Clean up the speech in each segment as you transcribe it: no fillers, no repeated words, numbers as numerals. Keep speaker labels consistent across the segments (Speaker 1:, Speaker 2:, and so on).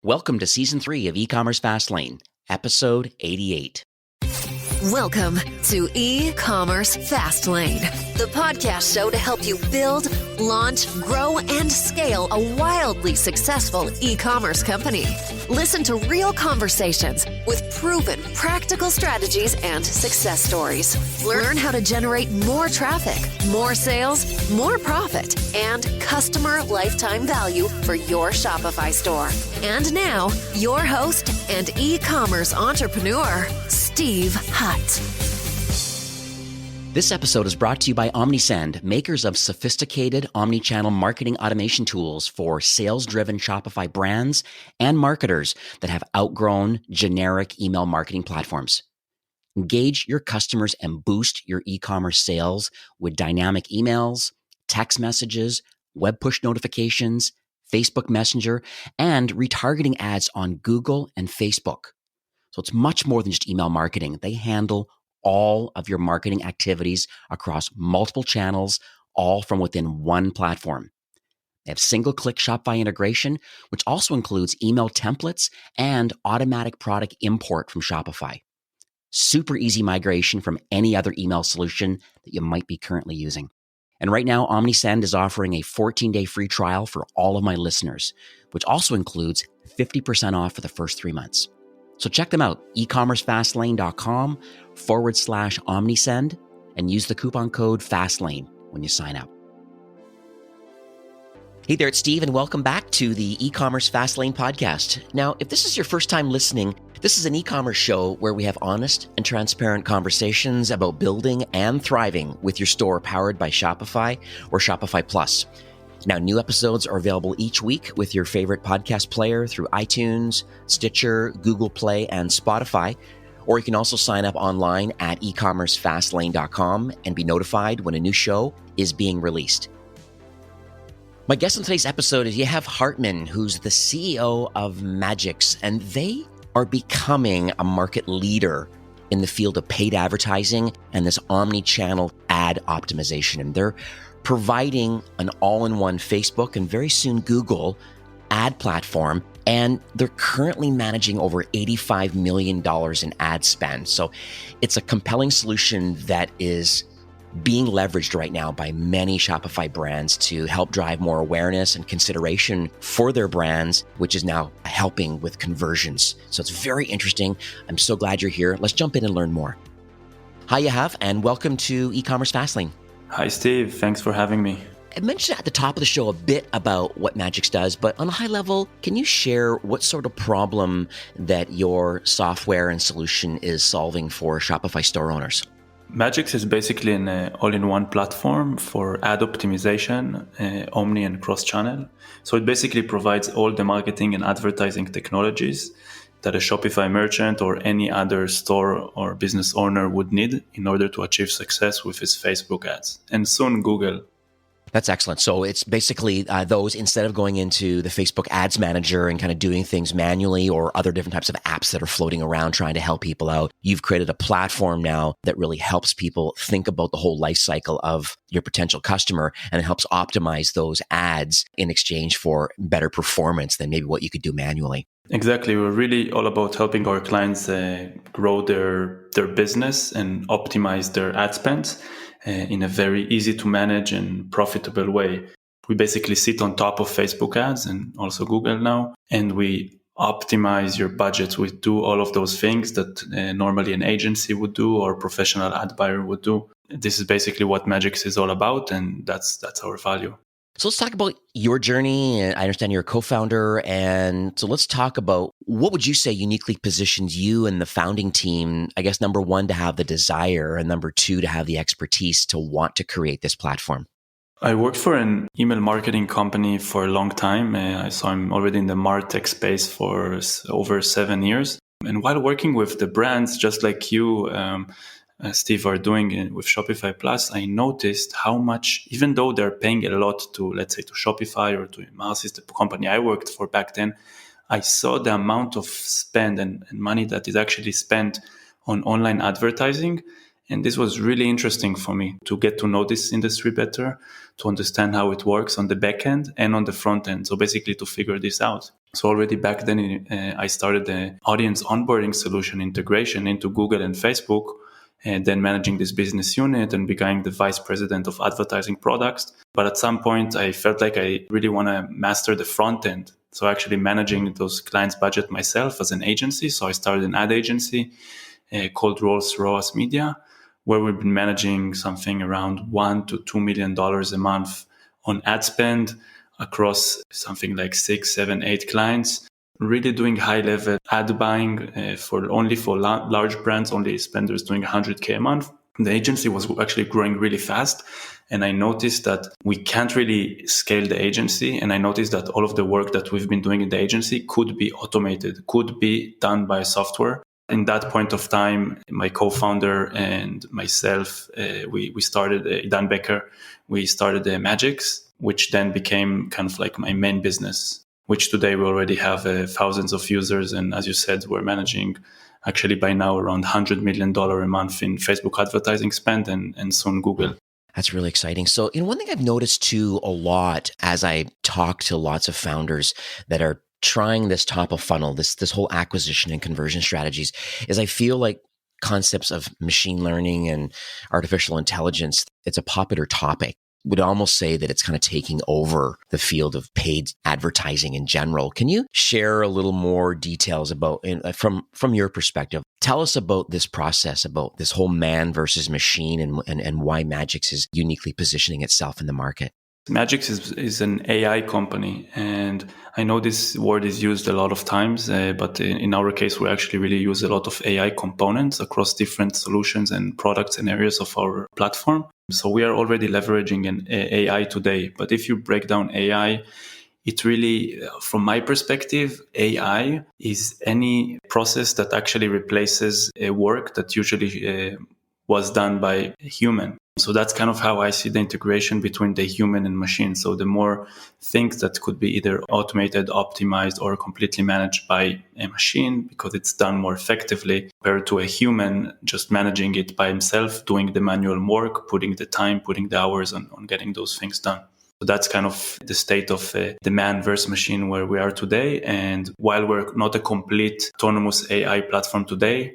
Speaker 1: Welcome to Season 3 of E-Commerce Fastlane, Episode 88.
Speaker 2: Welcome to E-Commerce Fastlane, the podcast show to help you build, launch, grow, and scale a wildly successful e-commerce company. Listen to real conversations with proven practical strategies and success stories. Learn how to generate more traffic, more sales, more profit, and customer lifetime value for your Shopify store. And now, your host and e-commerce entrepreneur, Steve Hutt.
Speaker 1: This episode is brought to you by Omnisend, makers of sophisticated omnichannel marketing automation tools for sales-driven Shopify brands and marketers that have outgrown generic email marketing platforms. Engage your customers and boost your e-commerce sales with dynamic emails, text messages, web push notifications, Facebook Messenger, and retargeting ads on Google and Facebook. So it's much more than just email marketing. They handle all of your marketing activities across multiple channels, all from within one platform. They have single-click Shopify integration, which also includes email templates and automatic product import from Shopify. Super easy migration from any other email solution that you might be currently using. And right now, Omnisend is offering a 14-day free trial for all of my listeners, which also includes 50% off for the first 3 months. So check them out, ecommercefastlane.com/Omnisend, and use the coupon code FASTLANE when you sign up. Hey there, it's Steve, and welcome back to the E-Commerce Fastlane podcast. Now, if this is your first time listening, this is an e-commerce show where we have honest and transparent conversations about building and thriving with your store powered by Shopify or Shopify Plus. Now, new episodes are available each week with your favorite podcast player through iTunes, Stitcher, Google Play, and Spotify. Or you can also sign up online at ecommercefastlane.com and be notified when a new show is being released. My guest on today's episode is Yehav Hartman, who's the CEO of Madgicx, and they are becoming a market leader in the field of paid advertising and this omni-channel ad optimization. And they're providing an all-in-one Facebook and very soon Google ad platform. And they're currently managing over $85 million in ad spend. So it's a compelling solution that is being leveraged right now by many Shopify brands to help drive more awareness and consideration for their brands, which is now helping with conversions. So it's very interesting. I'm so glad you're here. Let's jump in and learn more. Hi, Yehav, and welcome to E-Commerce Fastlane.
Speaker 3: Hi, Steve. Thanks for having me.
Speaker 1: I mentioned at the top of the show a bit about what Madgicx does, but on a high level, can you share what sort of problem that your software and solution is solving for Shopify store owners?
Speaker 3: Madgicx is basically an all-in-one platform for ad optimization, omni and cross-channel. So it basically provides all the marketing and advertising technologies that a Shopify merchant or any other store or business owner would need in order to achieve success with his Facebook ads, and soon Google.
Speaker 1: That's excellent. So it's basically those, instead of going into the Facebook Ads Manager and kind of doing things manually or other different types of apps that are floating around trying to help people out, you've created a platform now that really helps people think about the whole life cycle of your potential customer, and it helps optimize those ads in exchange for better performance than maybe what you could do manually.
Speaker 3: Exactly. We're really all about helping our clients grow their business and optimize their ad spends in a very easy to manage and profitable way. We basically sit on top of Facebook ads and also Google now, and we optimize your budgets. We do all of those things that normally an agency would do or a professional ad buyer would do. This is basically what Madgicx is all about, and that's our value.
Speaker 1: So let's talk about your journey. I understand you're a co-founder. And so let's talk about what would you say uniquely positions you and the founding team, I guess, number one, to have the desire, and number two, to have the expertise to want to create this platform?
Speaker 3: I worked for an email marketing company for a long time. So I'm already in the MarTech space for over 7 years. And while working with the brands, just like you, Steve, are doing with Shopify Plus, I noticed how much, even though they're paying a lot to, let's say, to Shopify or to Marsys, the company I worked for back then, I saw the amount of spend and money that is actually spent on online advertising. And this was really interesting for me to get to know this industry better, to understand how it works on the back end and on the front end. So basically to figure this out. So already back then, I started the audience onboarding solution integration into Google and Facebook, and then managing this business unit and becoming the vice president of advertising products. But at some point, I felt like I really want to master the front end. So actually managing those clients' budget myself as an agency. So I started an ad agency called ROAS Media, where we've been managing something around $1 to $2 million a month on ad spend across something like 6, 7, 8 clients, really doing high level ad buying for large brands, only spenders doing 100K a month. The agency was actually growing really fast. And I noticed that we can't really scale the agency. And I noticed that all of the work that we've been doing in the agency could be automated, could be done by software. In that point of time, my co-founder and myself, we started, Dan Becker, we started Madgicx, which then became kind of like my main business, which today we already have thousands of users. And as you said, we're managing actually by now around $100 million a month in Facebook advertising spend and soon Google.
Speaker 1: That's really exciting. So, one thing I've noticed too a lot as I talk to lots of founders that are trying this top of funnel, this whole acquisition and conversion strategies, is I feel like concepts of machine learning and artificial intelligence, it's a popular topic. Would almost say that it's kind of taking over the field of paid advertising in general. Can you share a little more details about, from your perspective, tell us about this process, about this whole man versus machine and why Madgicx is uniquely positioning itself in the market?
Speaker 3: Madgicx is an AI company, and I know this word is used a lot of times, but in our case, we actually really use a lot of AI components across different solutions and products and areas of our platform. So we are already leveraging an AI today. But if you break down AI, it really, from my perspective, AI is any process that actually replaces a work that usually was done by a human. So that's kind of how I see the integration between the human and machine. So the more things that could be either automated, optimized, or completely managed by a machine because it's done more effectively compared to a human just managing it by himself, doing the manual work, putting the time, putting the hours on getting those things done. So that's kind of the state of the man versus machine where we are today. And while we're not a complete autonomous AI platform today,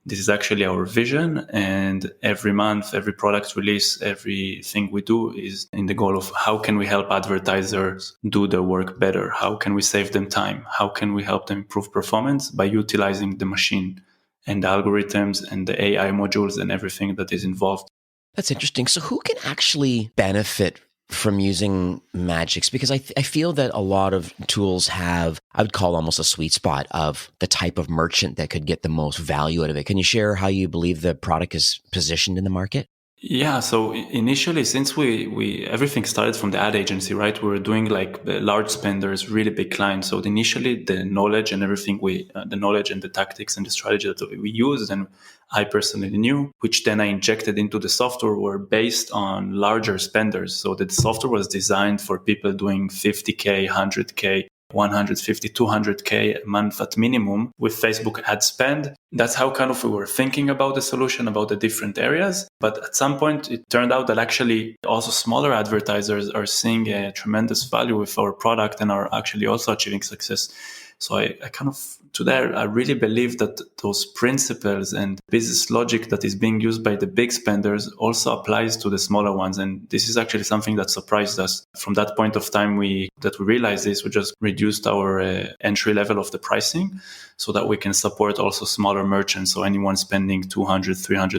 Speaker 3: this is actually our vision. And every month, every product release, everything we do is in the goal of how can we help advertisers do their work better? How can we save them time? How can we help them improve performance by utilizing the machine and the algorithms and the AI modules and everything that is involved?
Speaker 1: That's interesting. So who can actually benefit from using Madgicx? Because I feel that a lot of tools have, I would call almost a sweet spot of the type of merchant that could get the most value out of it. Can you share how you believe the product is positioned in the market?
Speaker 3: Yeah. So initially, since we everything started from the ad agency, right? We were doing like large spenders, really big clients. So initially, the knowledge and everything the knowledge and the tactics and the strategy that we used and I personally knew, which then I injected into the software, were based on larger spenders. So the software was designed for people doing 50K, 100K, 150, 200K a month at minimum with Facebook ad spend. That's how kind of we were thinking about the solution, about the different areas. But at some point, it turned out that actually also smaller advertisers are seeing a tremendous value with our product and are actually also achieving success. So I kind of, today, I really believe that those principles and business logic that is being used by the big spenders also applies to the smaller ones. And this is actually something that surprised us. From that point of time, we realized this, we just reduced our entry level of the pricing so that we can support also smaller merchants. So anyone spending $200,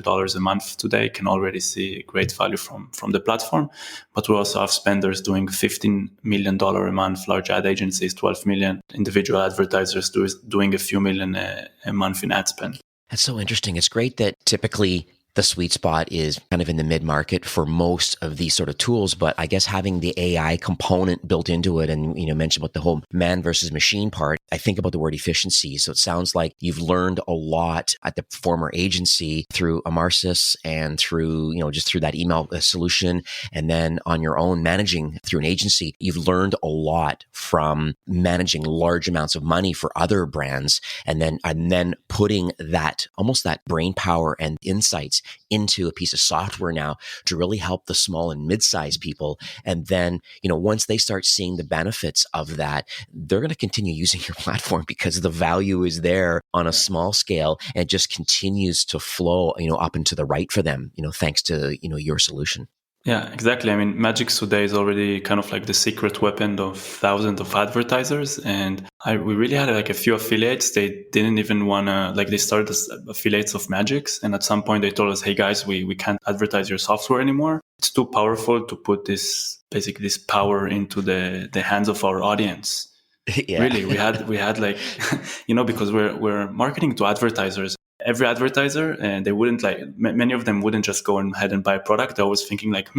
Speaker 3: $300 a month today can already see great value from the platform. But we also have spenders doing $15 million a month, large ad agencies, 12 million, individual advertisers doing a few million a month in ad spend.
Speaker 1: That's so interesting. It's great that typically the sweet spot is kind of in the mid-market for most of these sort of tools, but I guess having the AI component built into it and, mentioned about the whole man versus machine part, I think about the word efficiency. So it sounds like you've learned a lot at the former agency through Omnisend and through, just through that email solution. And then on your own managing through an agency, you've learned a lot from managing large amounts of money for other brands and then putting that, almost that brain power and insights these into a piece of software now to really help the small and mid-sized people. And then, once they start seeing the benefits of that, they're going to continue using your platform because the value is there on a small scale and just continues to flow, up and to the right for them, thanks to, your solution.
Speaker 3: Yeah, exactly. I mean, Madgicx today is already kind of like the secret weapon of thousands of advertisers. And we really had like a few affiliates. They didn't even want to, they started as affiliates of Madgicx. And at some point they told us, hey guys, we can't advertise your software anymore. It's too powerful to put this power into the hands of our audience.
Speaker 1: Yeah.
Speaker 3: Really, we had like, because we're marketing to advertisers. Every advertiser, and they wouldn't many of them wouldn't just go ahead and buy a product. They're always thinking like,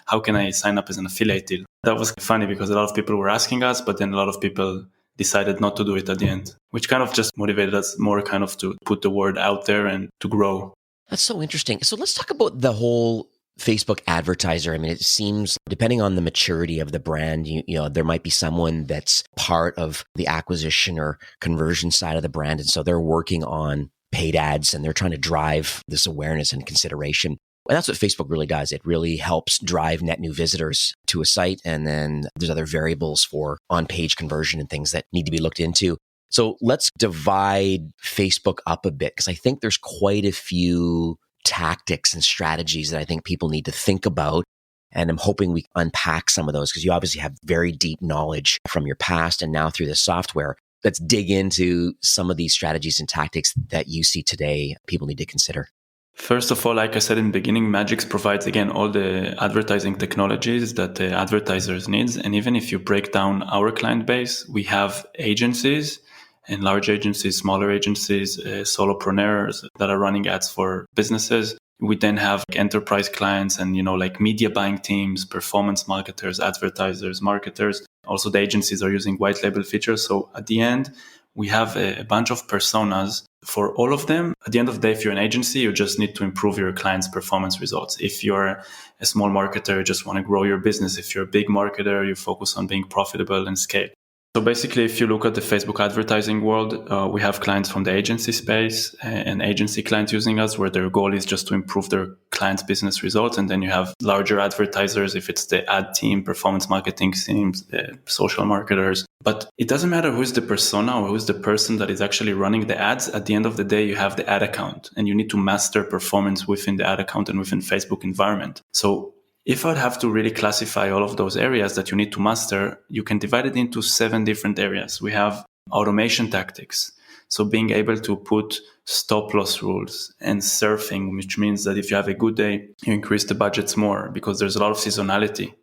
Speaker 3: how can I sign up as an affiliate deal? That was funny because a lot of people were asking us, but then a lot of people decided not to do it at the end, which kind of just motivated us more kind of to put the word out there and to grow.
Speaker 1: That's so interesting. So let's talk about the whole Facebook advertiser. I mean, it seems depending on the maturity of the brand, there might be someone that's part of the acquisition or conversion side of the brand. And so they're working on paid ads and they're trying to drive this awareness and consideration. And that's what Facebook really does. It really helps drive net new visitors to a site. And then there's other variables for on-page conversion and things that need to be looked into. So let's divide Facebook up a bit because I think there's quite a few tactics and strategies that I think people need to think about. And I'm hoping we unpack some of those because you obviously have very deep knowledge from your past and now through the software. Let's dig into some of these strategies and tactics that you see today people need to consider.
Speaker 3: First of all, like I said in the beginning, Madgicx provides, again, all the advertising technologies that the advertisers needs. And even if you break down our client base, we have agencies and large agencies, smaller agencies, solopreneurs that are running ads for businesses. We then have enterprise clients and, media buying teams, performance marketers, advertisers, marketers. Also, the agencies are using white label features. So at the end, we have a bunch of personas for all of them. At the end of the day, if you're an agency, you just need to improve your clients' performance results. If you're a small marketer, you just want to grow your business. If you're a big marketer, you focus on being profitable and scale. So basically, if you look at the Facebook advertising world, we have clients from the agency space and agency clients using us where their goal is just to improve their clients' business results. And then you have larger advertisers, if it's the ad team, performance marketing teams, social marketers. But it doesn't matter who's the persona or who's the person that is actually running the ads. At the end of the day, you have the ad account and you need to master performance within the ad account and within Facebook environment. So if I'd have to really classify all of those areas that you need to master, you can divide it into 7 different areas. We have automation tactics. So being able to put stop loss rules and surfing, which means that if you have a good day, you increase the budgets more because there's a lot of seasonality.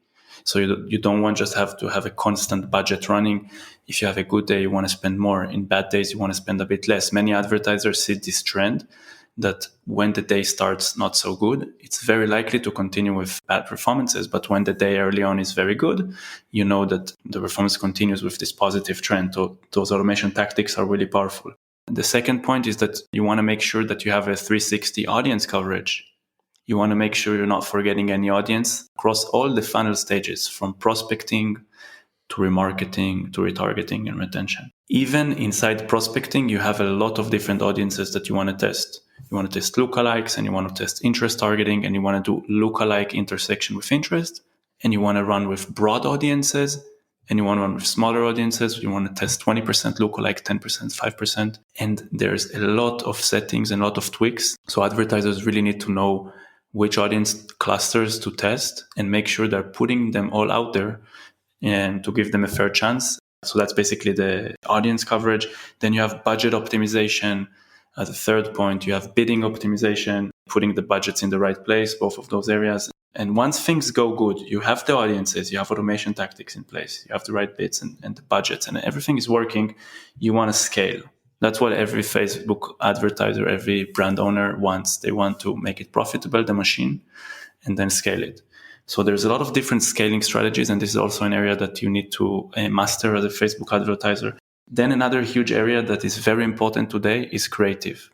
Speaker 3: So you don't want just have to have a constant budget running. If you have a good day, you want to spend more. In bad days, you want to spend a bit less. Many advertisers see this trend that when the day starts not so good, it's very likely to continue with bad performances. But when the day early on is very good, you know that the performance continues with this positive trend. So those automation tactics are really powerful. The second point is that you want to make sure that you have a 360 audience coverage. You want to make sure you're not forgetting any audience across all the funnel stages, from prospecting to remarketing to retargeting and retention. Even inside prospecting, you have a lot of different audiences that you want to test. You want to test lookalikes and you want to test interest targeting and you want to do lookalike intersection with interest and you want to run with broad audiences and you want to run with smaller audiences. You want to test 20% lookalike, 10%, 5%. And there's a lot of settings and a lot of tweaks. So advertisers really need to know which audience clusters to test and make sure they're putting them all out there and to give them a fair chance. So that's basically the audience coverage. Then you have budget optimization. As a third point, you have bidding optimization, putting the budgets in the right place, both of those areas. And once things go good, you have the audiences, you have automation tactics in place, you have the right bids and the budgets, and everything is working. You want to scale. That's what every Facebook advertiser, every brand owner wants. They want to make it profitable, the machine, and then scale it. So there's a lot of different scaling strategies, and this is also an area that you need to master as a Facebook advertiser. Then another huge area that is very important today is creative.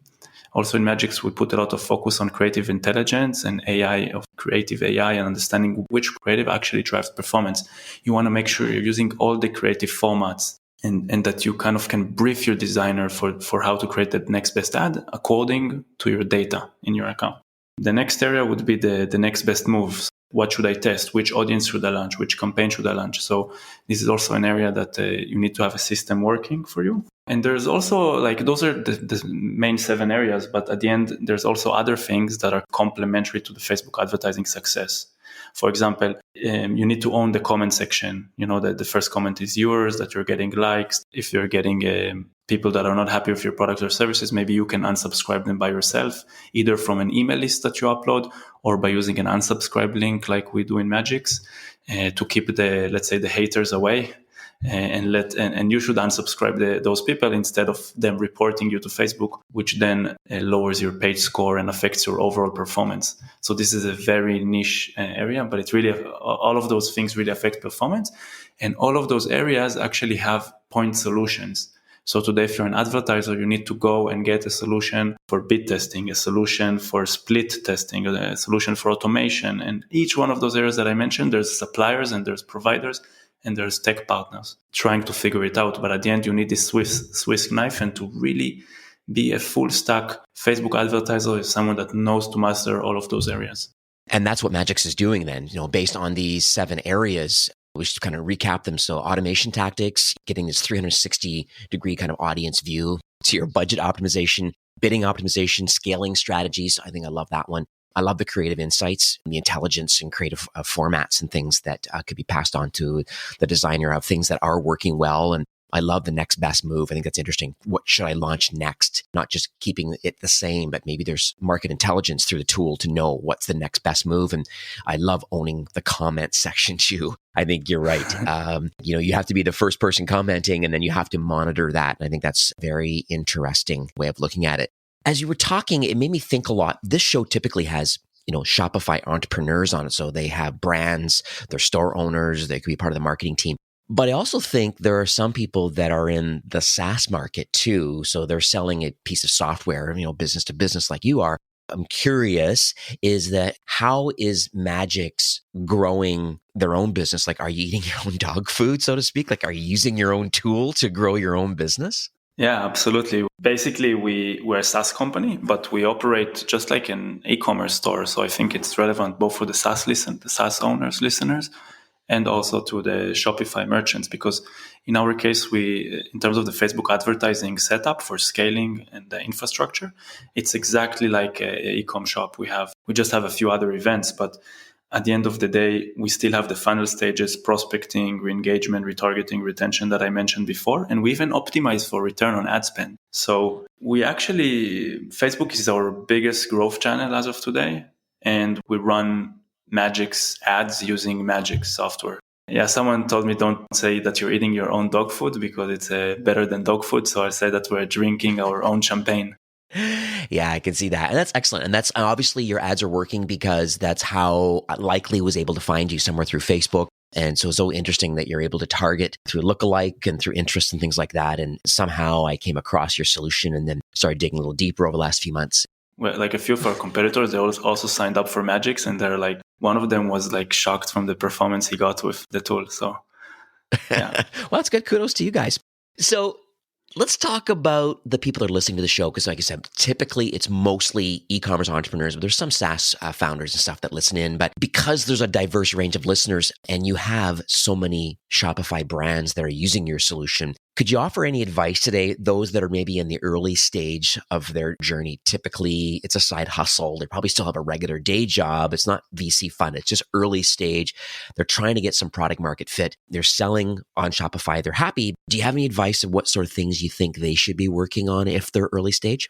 Speaker 3: Also in Madgicx, we put a lot of focus on creative intelligence and AI, of creative AI, and understanding which creative actually drives performance. You want to make sure you're using all the creative formats and that you kind of can brief your designer for how to create the next best ad according to your data in your account. The next area would be the next best moves. What should I test? Which audience should I launch? Which campaign should I launch? So this is also an area that you need to have a system working for you. And there's also those are the main 7 areas, but at the end, there's also other things that are complementary to the Facebook advertising success. For example, you need to own the comment section. You know that the first comment is yours, that you're getting likes. If you're getting people that are not happy with your products or services, maybe you can unsubscribe them by yourself, either from an email list that you upload or by using an unsubscribe link like we do in Madgicx to keep the haters away. And you should unsubscribe those people instead of them reporting you to Facebook, which then lowers your page score and affects your overall performance. So this is a very niche area, but it really, all of those things really affect performance. And all of those areas actually have point solutions. So today, if you're an advertiser, you need to go and get a solution for bid testing, a solution for split testing, a solution for automation. And each one of those areas that I mentioned, there's suppliers and there's providers and there's tech partners trying to figure it out. But at the end, you need this Swiss knife, and to really be a full stack Facebook advertiser is someone that knows to master all of those areas.
Speaker 1: And that's what Madgicx is doing then, based on these 7 areas. We should kind of recap them. So automation tactics, getting this 360-degree kind of audience view to your budget optimization, bidding optimization, scaling strategies. I think I love that one. I love the creative insights, the intelligence and creative formats and things that could be passed on to the designer of things that are working well. And I love the next best move. I think that's interesting. What should I launch next? Not just keeping it the same, but maybe there's market intelligence through the tool to know what's the next best move. And I love owning the comment section too. I think you're right. You have to be the first person commenting, and then you have to monitor that. And I think that's a very interesting way of looking at it. As you were talking, it made me think a lot. This show typically has, Shopify entrepreneurs on it. So they have brands, they're store owners, they could be part of the marketing team. But I also think there are some people that are in the SaaS market too. So they're selling a piece of software, business to business like you are. I'm curious, is that how is Madgicx growing their own business? Like, are you eating your own dog food, so to speak? Like, are you using your own tool to grow your own business?
Speaker 3: Yeah, absolutely. Basically, we're a SaaS company, but we operate just like an e-commerce store. So I think it's relevant both for the SaaS owners, listeners, and also to the Shopify merchants, because in our case, in terms of the Facebook advertising setup for scaling and the infrastructure, it's exactly like a e-com shop. We just have a few other events, but at the end of the day, we still have the funnel stages, prospecting, re-engagement, retargeting, retention that I mentioned before. And we even optimize for return on ad spend. So Facebook is our biggest growth channel as of today. And we run Madgicx ads using Madgicx software. Yeah, someone told me don't say that you're eating your own dog food because it's better than dog food. So I say that we're drinking our own champagne.
Speaker 1: Yeah, I can see that. And that's excellent. And that's obviously your ads are working because that's how Likely was able to find you somewhere through Facebook. And so it's so interesting that you're able to target through lookalike and through interest and things like that. And somehow I came across your solution and then started digging a little deeper over the last few months.
Speaker 3: Well, like a few of our competitors, they also signed up for Madgicx, and they're like, one of them was like shocked from the performance he got with the tool. So, yeah.
Speaker 1: Well, that's good. Kudos to you guys. So let's talk about the people that are listening to the show, because like I said, typically it's mostly e-commerce entrepreneurs, but there's some SaaS founders and stuff that listen in. But because there's a diverse range of listeners and you have so many Shopify brands that are using your solution, could you offer any advice today, those that are maybe in the early stage of their journey? Typically, it's a side hustle. They probably still have a regular day job. It's not VC fund. It's just early stage. They're trying to get some product market fit. They're selling on Shopify. They're happy. Do you have any advice of what sort of things you think they should be working on if they're early stage?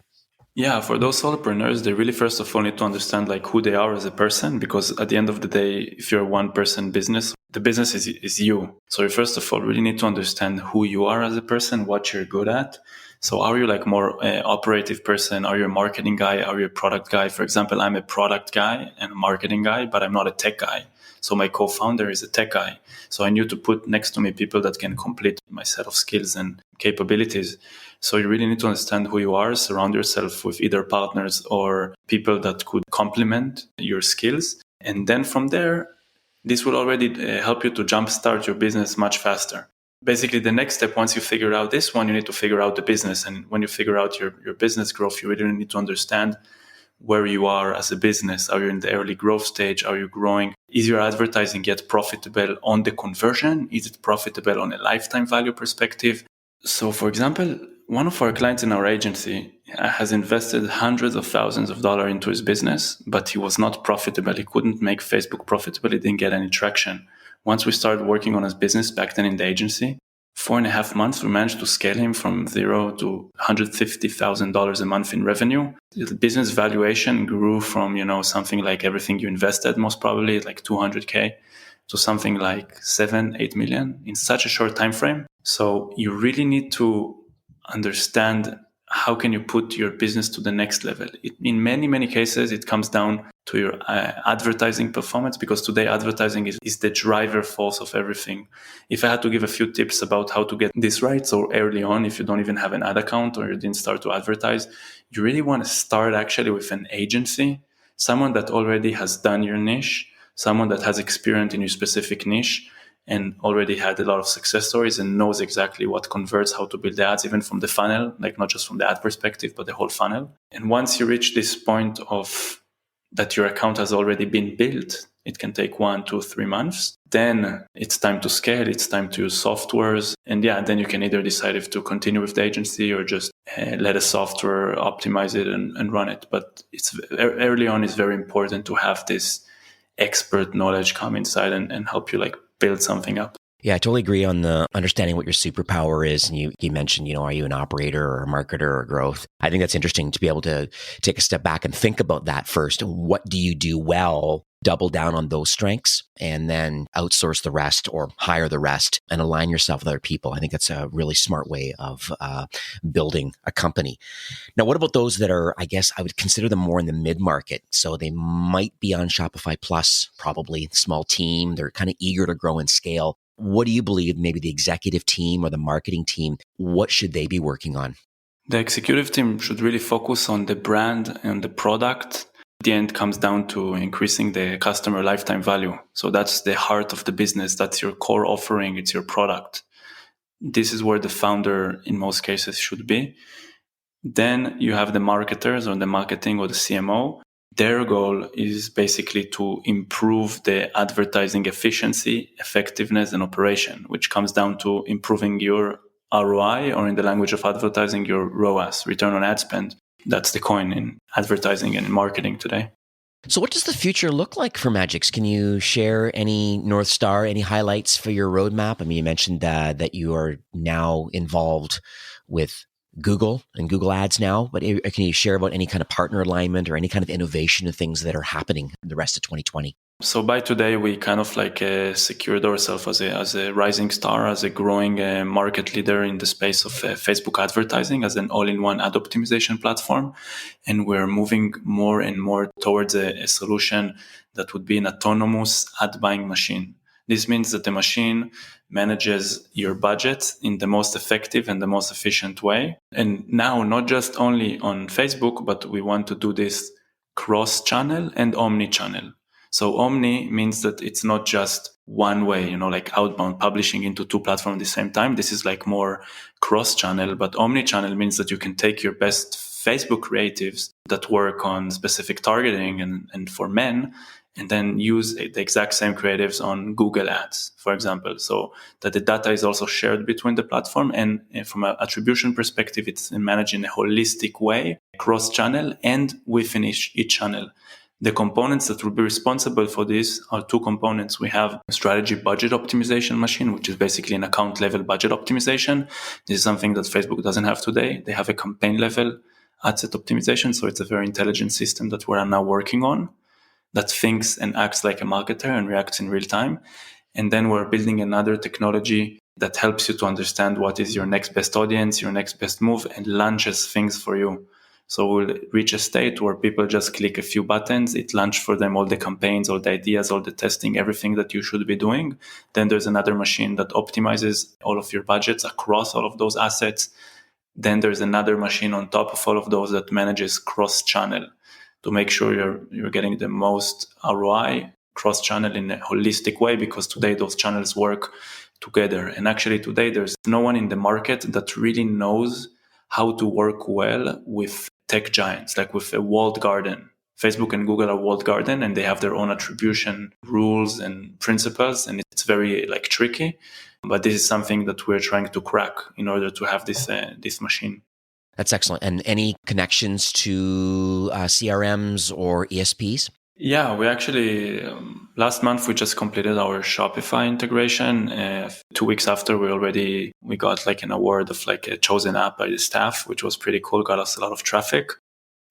Speaker 3: Yeah, for those solopreneurs, they really first of all need to understand like who they are as a person, because at the end of the day, if you're a one-person business, the business is you. So you first of all really need to understand who you are as a person, what you're good at. So are you like more operative person? Are you a marketing guy? Are you a product guy? For example, I'm a product guy and a marketing guy, but I'm not a tech guy. So my co-founder is a tech guy. So I need to put next to me people that can complete my set of skills and capabilities. So you really need to understand who you are, surround yourself with either partners or people that could complement your skills. And then from there, this will already help you to jumpstart your business much faster. Basically, the next step, once you figure out this one, you need to figure out the business. And when you figure out your business growth, you really need to understand where you are as a business. Are you in the early growth stage? Are you growing? Is your advertising yet profitable on the conversion? Is it profitable on a lifetime value perspective? So, for example, one of our clients in our agency has invested hundreds of thousands of dollars into his business, but he was not profitable. He couldn't make Facebook profitable. He didn't get any traction. Once we started working on his business back then in the agency, 4.5 months, we managed to scale him from zero to $150,000 a month in revenue. The business valuation grew from, something like everything you invested, most probably like 200K, to something like 7-8 million in such a short time frame. So you really need to understand how can you put your business to the next level. In many, many cases, it comes down to your advertising performance, because today advertising is the driver force of everything. If I had to give a few tips about how to get this right, so early on, if you don't even have an ad account or you didn't start to advertise, you really want to start actually with an agency, someone that already has done your niche, someone that has experience in your specific niche and already had a lot of success stories and knows exactly what converts, how to build the ads, even from the funnel, like not just from the ad perspective, but the whole funnel. And once you reach this point of that your account has already been built, it can take 1, 2, 3 months. Then it's time to scale. It's time to use softwares. And then you can either decide if to continue with the agency or just let a software optimize it and run it. But it's early on, it's very important to have this expert knowledge come inside and help you build something up.
Speaker 1: Yeah, I totally agree on the understanding what your superpower is. And you mentioned, are you an operator or a marketer or growth? I think that's interesting to be able to take a step back and think about that first. What do you do well? Double down on those strengths and then outsource the rest or hire the rest and align yourself with other people. I think that's a really smart way of building a company. Now, what about those that are, I guess I would consider them more in the mid-market. So they might be on Shopify Plus, probably small team. They're kind of eager to grow and scale. What do you believe maybe the executive team or the marketing team, what should they be working on?
Speaker 3: The executive team should really focus on the brand and the product. The end comes down to increasing the customer lifetime value. So that's the heart of the business. That's your core offering. It's your product. This is where the founder in most cases should be. Then you have the marketers or the marketing or the CMO. Their goal is basically to improve the advertising efficiency, effectiveness, and operation, which comes down to improving your ROI, or in the language of advertising, your ROAS, return on ad spend. That's the coin in advertising and in marketing today.
Speaker 1: So what does the future look like for Madgicx? Can you share any North Star, any highlights for your roadmap? I mean, you mentioned that you are now involved with Google and Google Ads now, but can you share about any kind of partner alignment or any kind of innovation and things that are happening in the rest of 2020?
Speaker 3: So by today, we kind of secured ourselves as a rising star, as a growing market leader in the space of Facebook advertising, as an all-in-one ad optimization platform. And we're moving more and more towards a solution that would be an autonomous ad buying machine. This means that the machine manages your budget in the most effective and the most efficient way. And now, not just only on Facebook, but we want to do this cross-channel and omnichannel. So omni means that it's not just one way, like outbound publishing into 2 platforms at the same time. This is more cross-channel, but omni-channel means that you can take your best Facebook creatives that work on specific targeting and for men, and then use the exact same creatives on Google Ads, for example, so that the data is also shared between the platform. And from an attribution perspective, it's managed in a holistic way, cross-channel and within each channel. The components that will be responsible for this are 2 components. We have a strategy budget optimization machine, which is basically an account level budget optimization. This is something that Facebook doesn't have today. They have a campaign level ad set optimization. So it's a very intelligent system that we're now working on, that thinks and acts like a marketer and reacts in real time. And then we're building another technology that helps you to understand what is your next best audience, your next best move, and launches things for you. So we'll reach a state where people just click a few buttons. It launches for them all the campaigns, all the ideas, all the testing, everything that you should be doing. Then there's another machine that optimizes all of your budgets across all of those assets. Then there's another machine on top of all of those that manages cross-channel to make sure you're getting the most ROI cross-channel in a holistic way, because today those channels work together. And actually today there's no one in the market that really knows how to work well with tech giants, like with a walled garden. Facebook and Google are walled garden and they have their own attribution rules and principles, and it's very like tricky. But this is something that we're trying to crack in order to have this machine.
Speaker 1: That's excellent. And any connections to CRMs or ESPs?
Speaker 3: Yeah, we actually, last month, we just completed our Shopify integration. 2 weeks after, we got like an award of like a chosen app by the staff, which was pretty cool, got us a lot of traffic.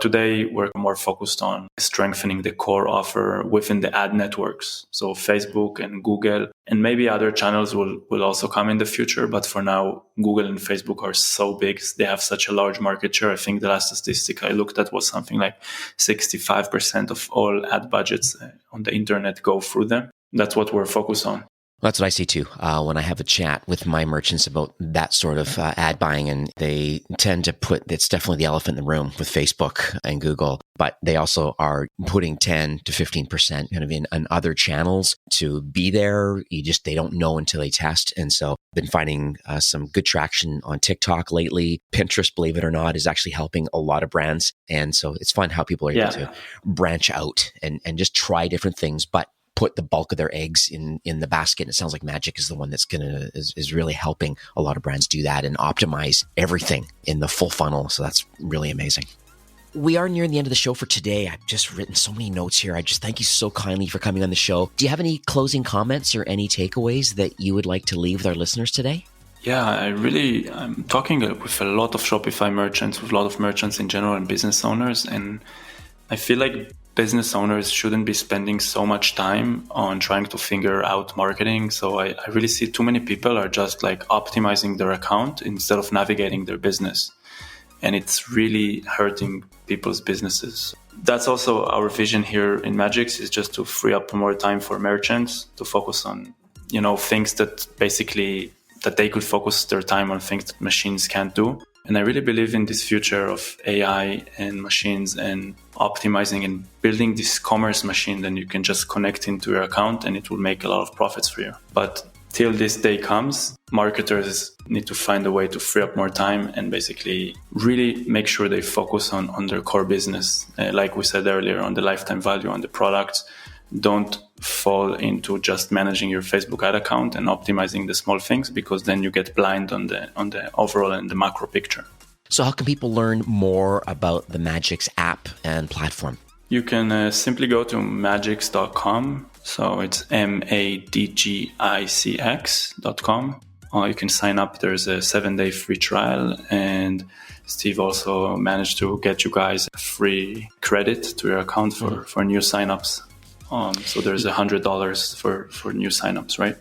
Speaker 3: Today, we're more focused on strengthening the core offer within the ad networks. So Facebook and Google, and maybe other channels will also come in the future. But for now, Google and Facebook are so big. They have such a large market share. I think the last statistic I looked at was something like 65% of all ad budgets on the internet go through them. That's what we're focused on.
Speaker 1: That's what I see too. When I have a chat with my merchants about that sort of ad buying, and they tend to it's definitely the elephant in the room with Facebook and Google, but they also are putting 10 to 15% kind of in other channels to be there. They don't know until they test. And so been finding some good traction on TikTok lately. Pinterest, believe it or not, is actually helping a lot of brands. And so it's fun how people are able to branch out and just try different things, but put the bulk of their eggs in the basket. It sounds like Madgicx is the one that's is really helping a lot of brands do that and optimize everything in the full funnel. So that's really amazing. We are nearing the end of the show for today. I've just written so many notes here. I just thank you so kindly for coming on the show. Do you have any closing comments or any takeaways that you would like to leave with our listeners today?
Speaker 3: Yeah, I'm talking with a lot of Shopify merchants, with a lot of merchants in general and business owners. And I feel like business owners shouldn't be spending so much time on trying to figure out marketing. So I really see too many people are just like optimizing their account instead of navigating their business. And it's really hurting people's businesses. That's also our vision here in Madgicx, is just to free up more time for merchants to focus on, things that they could focus their time on, things that machines can't do. And I really believe in this future of AI and machines and optimizing and building this commerce machine. Then you can just connect into your account and it will make a lot of profits for you. But till this day comes, marketers need to find a way to free up more time and basically really make sure they focus on their core business. Like we said earlier, on the lifetime value, on the products. Don't fall into just managing your Facebook ad account and optimizing the small things, because then you get blind on the overall and the macro picture.
Speaker 1: So how can people learn more about the Madgicx app and platform?
Speaker 3: You can simply go to madgicx.com. So it's madgicx.com. You can sign up. There's a 7-day free trial, and Steve also managed to get you guys a free credit to your account for new signups. So there's $100 for new signups, right?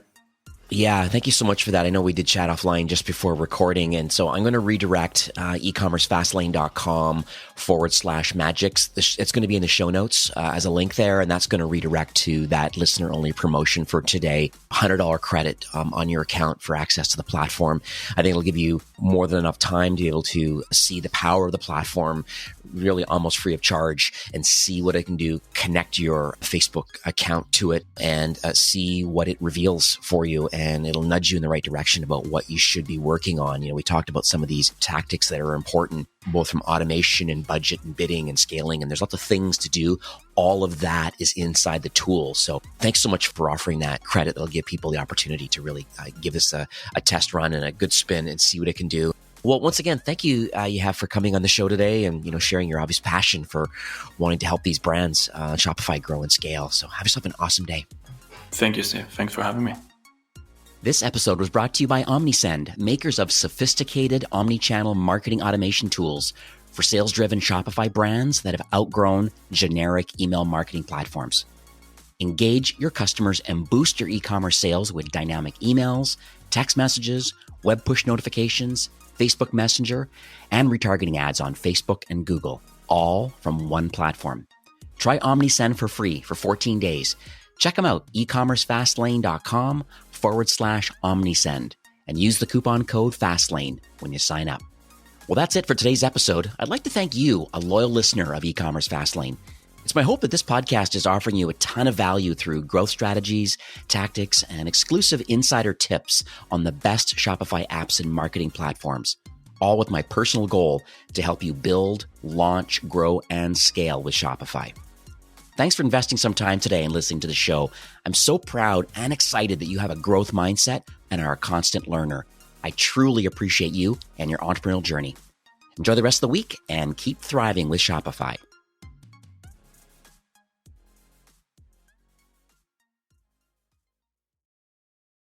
Speaker 1: Yeah, thank you so much for that. I know we did chat offline just before recording. And so I'm going to redirect ecommercefastlane.com/Madgicx. It's going to be in the show notes as a link there. And that's going to redirect to that listener only promotion for today, $100 credit on your account for access to the platform. I think it'll give you more than enough time to be able to see the power of the platform, really almost free of charge, and see what it can do, connect your Facebook account to it, and see what it reveals for you. And it'll nudge you in the right direction about what you should be working on. We talked about some of these tactics that are important, both from automation and budget and bidding and scaling. And there's lots of things to do. All of that is inside the tool. So thanks so much for offering that credit. That'll give people the opportunity to really give this a test run and a good spin and see what it can do. Well, once again, thank you, Yehav, for coming on the show today and, sharing your obvious passion for wanting to help these brands on Shopify grow and scale. So have yourself an awesome day.
Speaker 3: Thank you, Steve. Thanks for having me.
Speaker 1: This episode was brought to you by Omnisend, makers of sophisticated omnichannel marketing automation tools for sales-driven Shopify brands that have outgrown generic email marketing platforms. Engage your customers and boost your e-commerce sales with dynamic emails, text messages, web push notifications, Facebook Messenger, and retargeting ads on Facebook and Google, all from one platform. Try Omnisend for free for 14 days. Check them out, ecommercefastlane.com/Omnisend, and use the coupon code FASTLANE when you sign up. Well, that's it for today's episode. I'd like to thank you, a loyal listener of E-commerce Fastlane. It's my hope that this podcast is offering you a ton of value through growth strategies, tactics, and exclusive insider tips on the best Shopify apps and marketing platforms, all with my personal goal to help you build, launch, grow, and scale with Shopify. Thanks for investing some time today and listening to the show. I'm so proud and excited that you have a growth mindset and are a constant learner. I truly appreciate you and your entrepreneurial journey. Enjoy the rest of the week and keep thriving with Shopify.